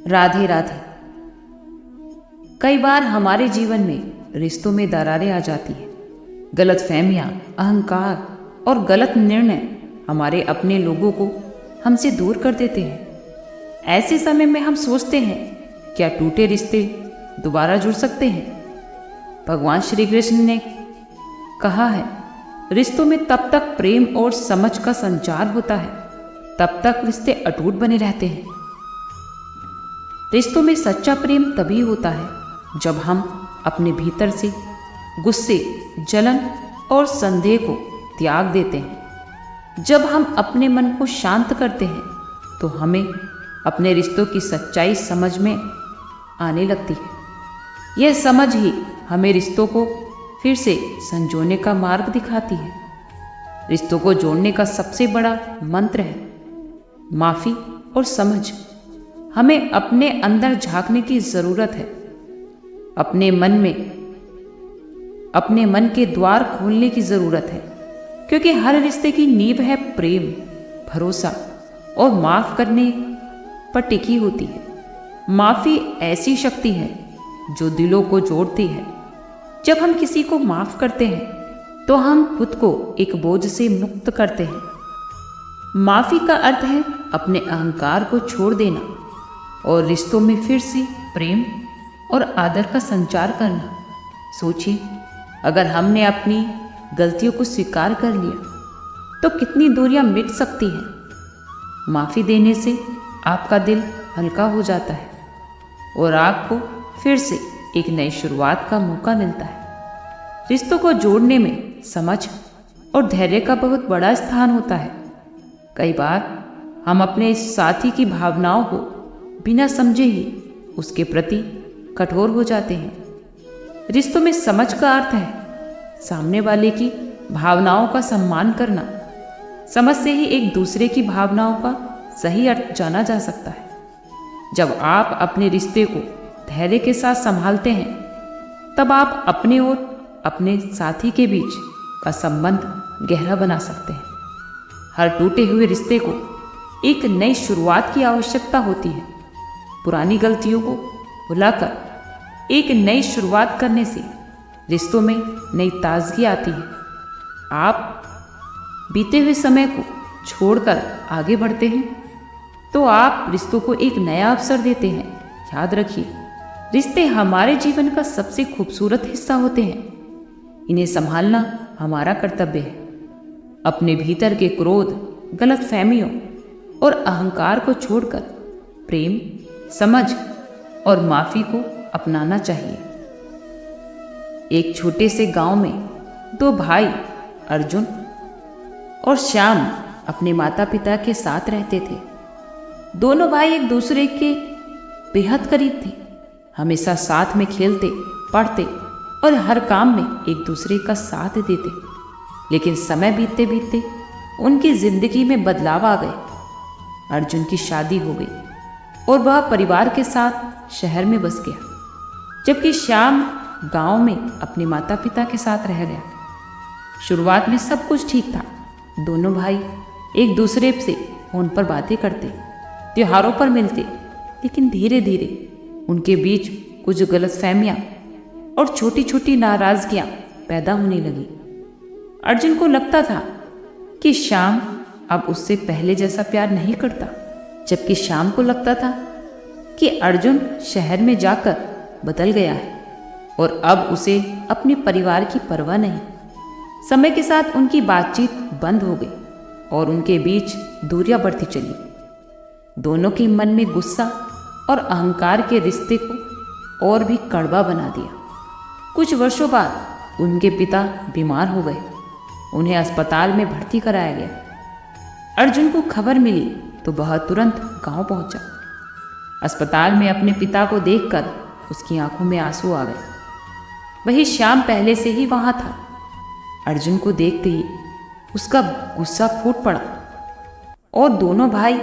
राधे राधे। कई बार हमारे जीवन में रिश्तों में दरारें आ जाती हैं। गलतफहमियां, अहंकार और गलत निर्णय हमारे अपने लोगों को हमसे दूर कर देते हैं। ऐसे समय में हम सोचते हैं, क्या टूटे रिश्ते दोबारा जुड़ सकते हैं? भगवान श्री कृष्ण ने कहा है, रिश्तों में तब तक प्रेम और समझ का संचार होता है, तब तक रिश्ते अटूट बने रहते हैं। रिश्तों में सच्चा प्रेम तभी होता है जब हम अपने भीतर से गुस्से, जलन और संदेह को त्याग देते हैं। जब हम अपने मन को शांत करते हैं तो हमें अपने रिश्तों की सच्चाई समझ में आने लगती है। यह समझ ही हमें रिश्तों को फिर से संजोने का मार्ग दिखाती है। रिश्तों को जोड़ने का सबसे बड़ा मंत्र है माफ़ी और समझ। हमें अपने अंदर झांकने की ज़रूरत है, अपने मन के द्वार खोलने की ज़रूरत है, क्योंकि हर रिश्ते की नींव है प्रेम, भरोसा और माफ़ करने पर टिकी होती है। माफ़ी ऐसी शक्ति है जो दिलों को जोड़ती है। जब हम किसी को माफ़ करते हैं तो हम खुद को एक बोझ से मुक्त करते हैं। माफ़ी का अर्थ है अपने अहंकार को छोड़ देना और रिश्तों में फिर से प्रेम और आदर का संचार करना। सोचिए, अगर हमने अपनी गलतियों को स्वीकार कर लिया तो कितनी दूरियां मिट सकती हैं। माफ़ी देने से आपका दिल हल्का हो जाता है और आपको फिर से एक नई शुरुआत का मौका मिलता है। रिश्तों को जोड़ने में समझ और धैर्य का बहुत बड़ा स्थान होता है। कई बार हम अपने साथी की भावनाओं को बिना समझे ही उसके प्रति कठोर हो जाते हैं। रिश्तों में समझ का अर्थ है सामने वाले की भावनाओं का सम्मान करना। समझ से ही एक दूसरे की भावनाओं का सही अर्थ जाना जा सकता है। जब आप अपने रिश्ते को धैर्य के साथ संभालते हैं, तब आप अपने और अपने साथी के बीच का संबंध गहरा बना सकते हैं। हर टूटे हुए रिश्ते को एक नई शुरुआत की आवश्यकता होती है। पुरानी गलतियों को भुलाकर एक नई शुरुआत करने से रिश्तों में नई ताजगी आती है। आप बीते हुए समय को छोड़कर आगे बढ़ते हैं तो आप रिश्तों को एक नया अवसर देते हैं। याद रखिए, रिश्ते हमारे जीवन का सबसे खूबसूरत हिस्सा होते हैं। इन्हें संभालना हमारा कर्तव्य है। अपने भीतर के क्रोध, गलतफहमियों और अहंकार को छोड़कर प्रेम, समझ और माफ़ी को अपनाना चाहिए। एक छोटे से गांव में दो भाई अर्जुन और श्याम अपने माता पिता के साथ रहते थे। दोनों भाई एक दूसरे के बेहद करीब थे। हमेशा साथ में खेलते, पढ़ते और हर काम में एक दूसरे का साथ देते। लेकिन समय बीतते बीतते उनकी जिंदगी में बदलाव आ गए। अर्जुन की शादी हो गई और वह परिवार के साथ शहर में बस गया, जबकि श्याम गांव में अपने माता पिता के साथ रह गया। शुरुआत में सब कुछ ठीक था। दोनों भाई एक दूसरे से फोन पर बातें करते, त्योहारों पर मिलते, लेकिन धीरे धीरे उनके बीच कुछ गलतफहमियां और छोटी छोटी नाराजगियां पैदा होने लगी। अर्जुन को लगता था कि श्याम अब उससे पहले जैसा प्यार नहीं करता, जबकि श्याम को लगता था कि अर्जुन शहर में जाकर बदल गया है और अब उसे अपने परिवार की परवाह नहीं। समय के साथ उनकी बातचीत बंद हो गई और उनके बीच दूरियां बढ़ती चली। दोनों के मन में गुस्सा और अहंकार के रिश्ते को और भी कड़वा बना दिया। कुछ वर्षों बाद उनके पिता बीमार हो गए। उन्हें अस्पताल में भर्ती कराया गया। अर्जुन को खबर मिली तो वह तुरंत गांव पहुंचा। अस्पताल में अपने पिता को देखकर उसकी आंखों में आंसू आ गए। वही श्याम पहले से ही वहां था। अर्जुन को देखते ही उसका गुस्सा फूट पड़ा और दोनों भाई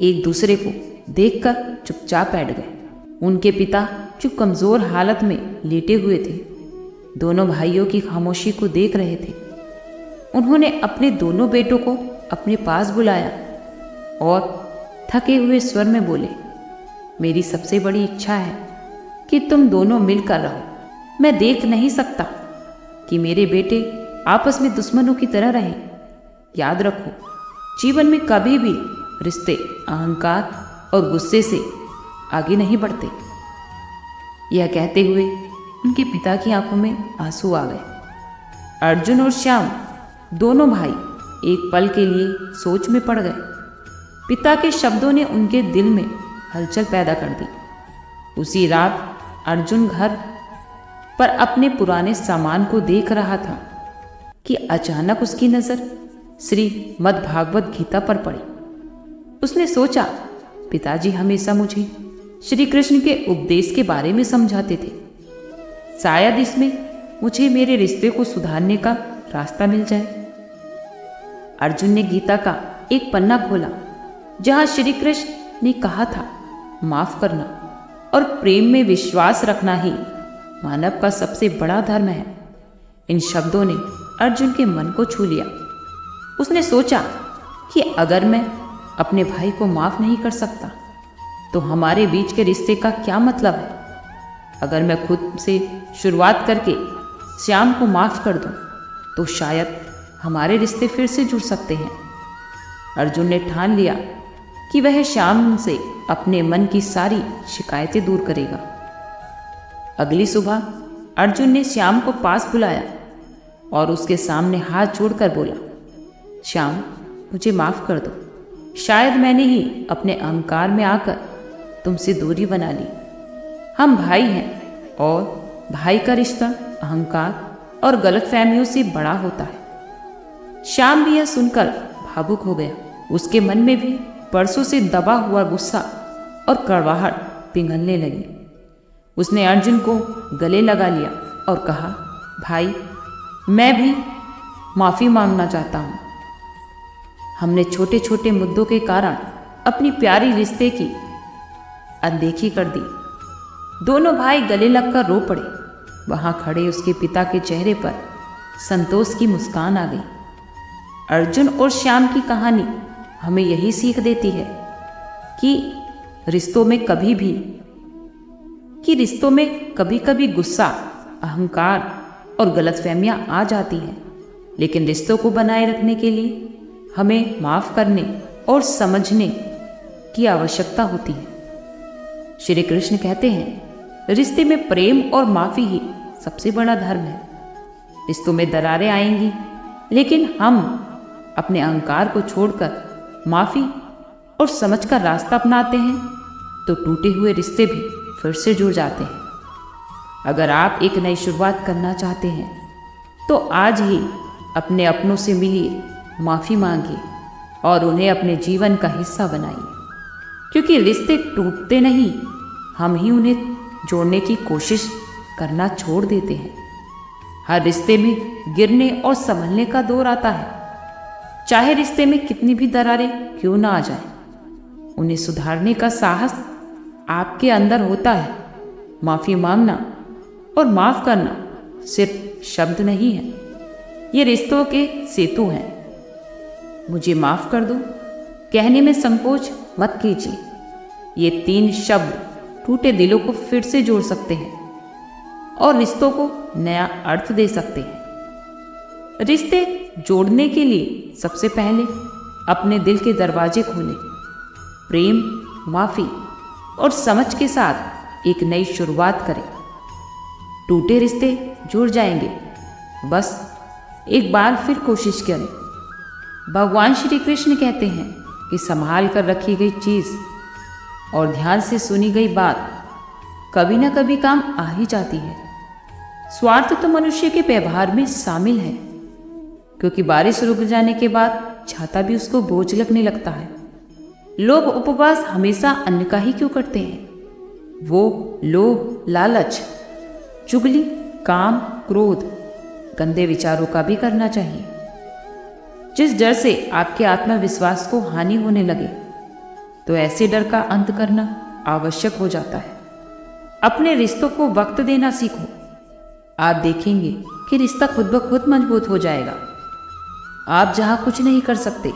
एक दूसरे को देखकर चुपचाप बैठ गए। उनके पिता जो कमज़ोर हालत में लेटे हुए थे, दोनों भाइयों की खामोशी को देख रहे थे। उन्होंने अपने दोनों बेटों को अपने पास बुलाया और थके हुए स्वर में बोले, मेरी सबसे बड़ी इच्छा है कि तुम दोनों मिलकर रहो। मैं देख नहीं सकता कि मेरे बेटे आपस में दुश्मनों की तरह रहें। याद रखो, जीवन में कभी भी रिश्ते अहंकार और गुस्से से आगे नहीं बढ़ते। यह कहते हुए उनके पिता की आंखों में आंसू आ गए। अर्जुन और श्याम दोनों भाई एक पल के लिए सोच में पड़ गए। पिता के शब्दों ने उनके दिल में हलचल पैदा कर दी। उसी रात अर्जुन घर पर अपने पुराने सामान को देख रहा था कि अचानक उसकी नज़र श्री मद्भागवत गीता पर पड़ी। उसने सोचा, पिताजी हमेशा मुझे श्री कृष्ण के उपदेश के बारे में समझाते थे, शायद इसमें मुझे मेरे रिश्ते को सुधारने का रास्ता मिल जाए। अर्जुन ने गीता का एक पन्ना खोला जहां श्री कृष्ण ने कहा था, माफ करना और प्रेम में विश्वास रखना ही मानव का सबसे बड़ा धर्म है। इन शब्दों ने अर्जुन के मन को छू लिया। उसने सोचा कि अगर मैं अपने भाई को माफ नहीं कर सकता तो हमारे बीच के रिश्ते का क्या मतलब है। अगर मैं खुद से शुरुआत करके श्याम को माफ कर दूं तो शायद हमारे रिश्ते फिर से जुड़ सकते हैं। अर्जुन ने ठान लिया कि वह श्याम से अपने मन की सारी शिकायतें दूर करेगा। अगली सुबह अर्जुन ने श्याम को पास बुलाया और उसके सामने हाथ जोड़कर बोला, श्याम, मुझे माफ कर दो। शायद मैंने ही अपने अहंकार में आकर तुमसे दूरी बना ली। हम भाई हैं और भाई का रिश्ता अहंकार और गलतफहमियों से बड़ा होता है। श्याम भी यह सुनकर भावुक हो गया। उसके मन में भी बरसों से दबा हुआ गुस्सा और कड़वाहट पिघलने लगी। उसने अर्जुन को गले लगा लिया और कहा, भाई, मैं भी माफ़ी मांगना चाहता हूँ। हमने छोटे छोटे मुद्दों के कारण अपनी प्यारी रिश्ते की अनदेखी कर दी। दोनों भाई गले लगकर रो पड़े। वहाँ खड़े उसके पिता के चेहरे पर संतोष की मुस्कान आ गई। अर्जुन और श्याम की कहानी हमें यही सीख देती है कि रिश्तों में कभी कभी गुस्सा, अहंकार और गलतफहमियां आ जाती हैं, लेकिन रिश्तों को बनाए रखने के लिए हमें माफ करने और समझने की आवश्यकता होती है। श्री कृष्ण कहते हैं, रिश्ते में प्रेम और माफी ही सबसे बड़ा धर्म है। रिश्तों में दरारें आएंगी, लेकिन हम अपने अहंकार को छोड़कर माफी और समझ का रास्ता अपनाते हैं तो टूटे हुए रिश्ते भी फिर से जुड़ जाते हैं। अगर आप एक नई शुरुआत करना चाहते हैं तो आज ही अपने अपनों से मिलिए, माफ़ी मांगिए और उन्हें अपने जीवन का हिस्सा बनाइए, क्योंकि रिश्ते टूटते नहीं, हम ही उन्हें जोड़ने की कोशिश करना छोड़ देते हैं। हर रिश्ते में गिरने और संभलने का दौर आता है। चाहे रिश्ते में कितनी भी दरारें क्यों ना आ जाए, उन्हें सुधारने का साहस आपके अंदर होता है। माफ़ी मांगना और माफ़ करना सिर्फ शब्द नहीं है, ये रिश्तों के सेतु हैं। मुझे माफ़ कर दो कहने में संकोच मत कीजिए। ये 3 शब्द टूटे दिलों को फिर से जोड़ सकते हैं और रिश्तों को नया अर्थ दे सकते हैं। रिश्ते जोड़ने के लिए सबसे पहले अपने दिल के दरवाजे खोलें। प्रेम, माफ़ी और समझ के साथ एक नई शुरुआत करें। टूटे रिश्ते जुड़ जाएंगे, बस एक बार फिर कोशिश करें। भगवान श्री कृष्ण कहते हैं कि संभाल कर रखी गई चीज़ और ध्यान से सुनी गई बात कभी ना कभी काम आ ही जाती है। स्वार्थ तो मनुष्य के व्यवहार में शामिल है, क्योंकि बारिश रुक जाने के बाद छाता भी उसको बोझ लगने लगता है। लोग उपवास हमेशा अन्न का ही क्यों करते हैं? वो लोभ, लालच, चुगली, काम, क्रोध, गंदे विचारों का भी करना चाहिए, जिस डर से आपके आत्मविश्वास को हानि होने लगे। तो ऐसे डर का अंत करना आवश्यक हो जाता है। अपने रिश्तों को वक्त देना सीखो। आप देखेंगे कि रिश्ता खुद ब खुद मजबूत हो जाएगा। आप जहाँ कुछ नहीं कर सकते,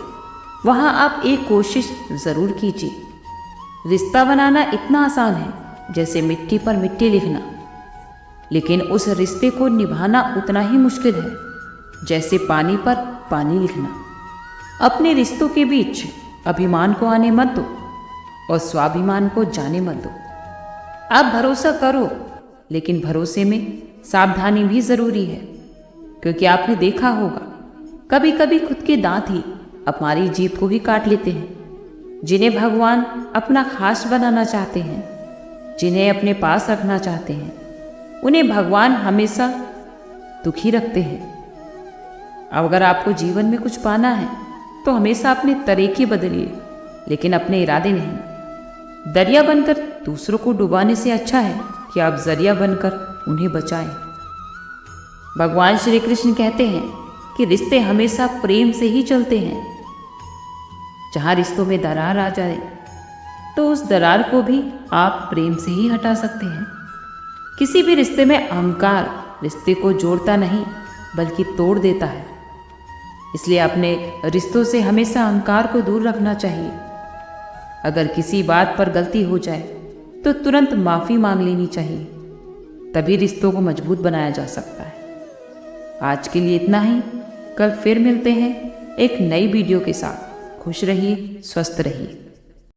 वहाँ आप एक कोशिश ज़रूर कीजिए। रिश्ता बनाना इतना आसान है जैसे मिट्टी पर मिट्टी लिखना, लेकिन उस रिश्ते को निभाना उतना ही मुश्किल है जैसे पानी पर पानी लिखना। अपने रिश्तों के बीच अभिमान को आने मत दो और स्वाभिमान को जाने मत दो। आप भरोसा करो, लेकिन भरोसे में सावधानी भी जरूरी है, क्योंकि आपने देखा होगा कभी कभी खुद के दांत ही हमारी जीभ को भी काट लेते हैं। जिन्हें भगवान अपना खास बनाना चाहते हैं, जिन्हें अपने पास रखना चाहते हैं, उन्हें भगवान हमेशा दुखी रखते हैं। अगर आपको जीवन में कुछ पाना है तो हमेशा अपने तरीके बदलिए, लेकिन अपने इरादे नहीं। दरिया बनकर दूसरों को डुबाने से अच्छा है कि आप जरिया बनकर उन्हें बचाएं। भगवान श्री कृष्ण कहते हैं कि रिश्ते हमेशा प्रेम से ही चलते हैं। जहाँ रिश्तों में दरार आ जाए तो उस दरार को भी आप प्रेम से ही हटा सकते हैं। किसी भी रिश्ते में अहंकार रिश्ते को जोड़ता नहीं बल्कि तोड़ देता है। इसलिए अपने रिश्तों से हमेशा अहंकार को दूर रखना चाहिए। अगर किसी बात पर गलती हो जाए तो तुरंत माफ़ी मांग लेनी चाहिए, तभी रिश्तों को मजबूत बनाया जा सकता है। आज के लिए इतना ही। कल फिर मिलते हैं एक नई वीडियो के साथ। खुश रहिए, स्वस्थ रहिए।